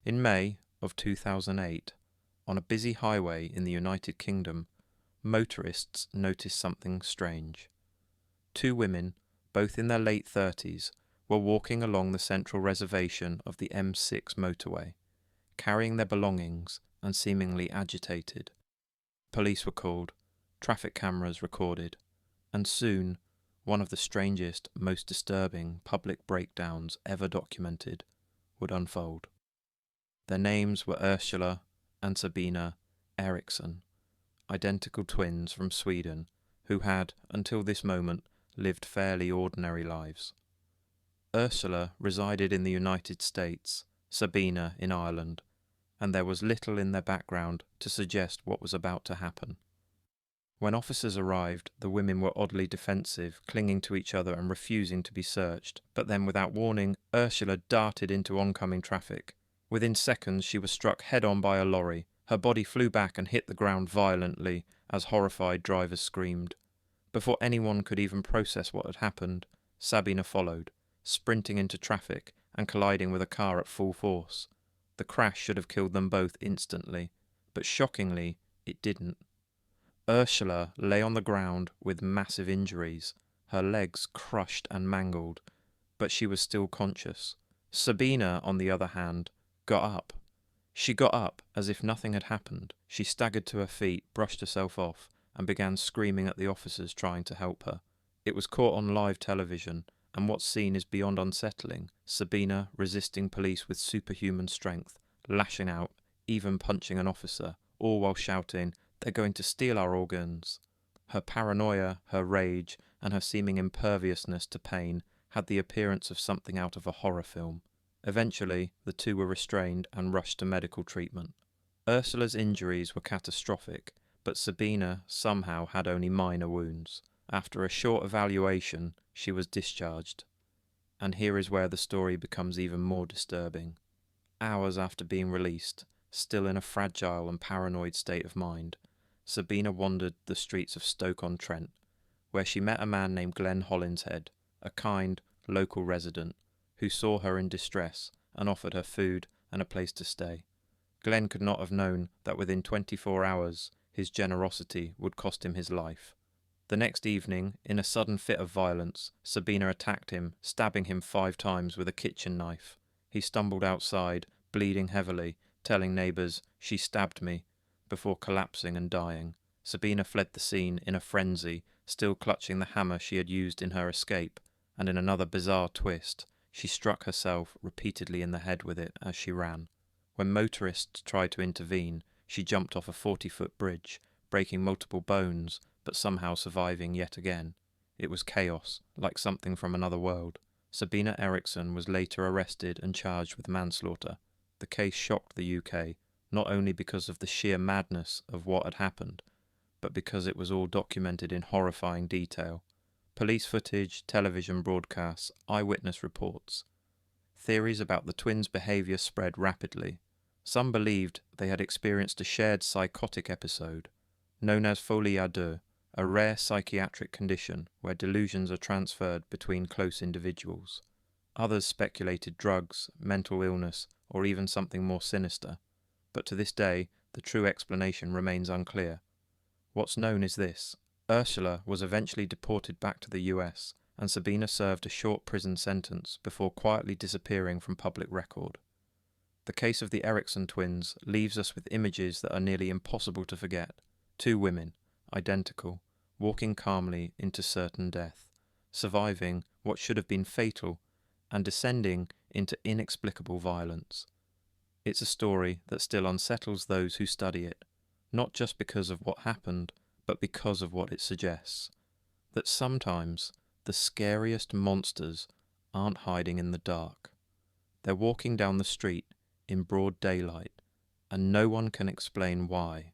In May of 2008, on a busy highway in the United Kingdom, motorists noticed something strange. Two women, both in their late 30s, were walking along the central reservation of the M6 motorway, carrying their belongings and seemingly agitated. Police were called, traffic cameras recorded, and soon one of the strangest, most disturbing public breakdowns ever documented would unfold. Their names were Ursula and Sabina Eriksson, identical twins from Sweden who had, until this moment, lived fairly ordinary lives. Ursula resided in the United States, Sabina in Ireland, and there was little in their background to suggest what was about to happen. When officers arrived, the women were oddly defensive, clinging to each other and refusing to be searched, but then without warning, Ursula darted into oncoming traffic. Within seconds she was struck head-on by a lorry. Her body flew back and hit the ground violently as horrified drivers screamed. Before anyone could even process what had happened, Sabina followed, sprinting into traffic and colliding with a car at full force. The crash should have killed them both instantly, but shockingly, it didn't. Ursula lay on the ground with massive injuries, her legs crushed and mangled, but she was still conscious. Sabina, on the other hand, got up. She got up as if nothing had happened. She staggered to her feet, brushed herself off, and began screaming at the officers trying to help her. It was caught on live television, and what's seen is beyond unsettling. Sabina resisting police with superhuman strength, lashing out, even punching an officer, all while shouting, "They're going to steal our organs." Her paranoia, her rage, and her seeming imperviousness to pain had the appearance of something out of a horror film. Eventually, the two were restrained and rushed to medical treatment. Ursula's injuries were catastrophic, but Sabina somehow had only minor wounds. After a short evaluation, she was discharged. And here is where the story becomes even more disturbing. Hours after being released, still in a fragile and paranoid state of mind, Sabina wandered the streets of Stoke-on-Trent, where she met a man named Glenn Hollinshead, a kind, local resident, who saw her in distress and offered her food and a place to stay. Glenn could not have known that within 24 hours his generosity would cost him his life. The next evening, in a sudden fit of violence, Sabina attacked him, stabbing him 5 times with a kitchen knife. He stumbled outside, bleeding heavily, telling neighbours, "She stabbed me," before collapsing and dying. Sabina fled the scene in a frenzy, still clutching the hammer she had used in her escape, and in another bizarre twist, she struck herself repeatedly in the head with it as she ran. When motorists tried to intervene, she jumped off a 40-foot bridge, breaking multiple bones, but somehow surviving yet again. It was chaos, like something from another world. Sabina Eriksson was later arrested and charged with manslaughter. The case shocked the UK, not only because of the sheer madness of what had happened, but because it was all documented in horrifying detail. Police footage, television broadcasts, eyewitness reports. Theories about the twins' behaviour spread rapidly. Some believed they had experienced a shared psychotic episode, known as folie à deux, a rare psychiatric condition where delusions are transferred between close individuals. Others speculated drugs, mental illness, or even something more sinister, but to this day the true explanation remains unclear. What's known is this: Ursula was eventually deported back to the US, and Sabina served a short prison sentence before quietly disappearing from public record. The case of the Eriksson twins leaves us with images that are nearly impossible to forget. 2 women, identical, walking calmly into certain death, surviving what should have been fatal, and descending into inexplicable violence. It's a story that still unsettles those who study it, not just because of what happened, but because of what it suggests. That sometimes the scariest monsters aren't hiding in the dark. They're walking down the street in broad daylight, and no one can explain why.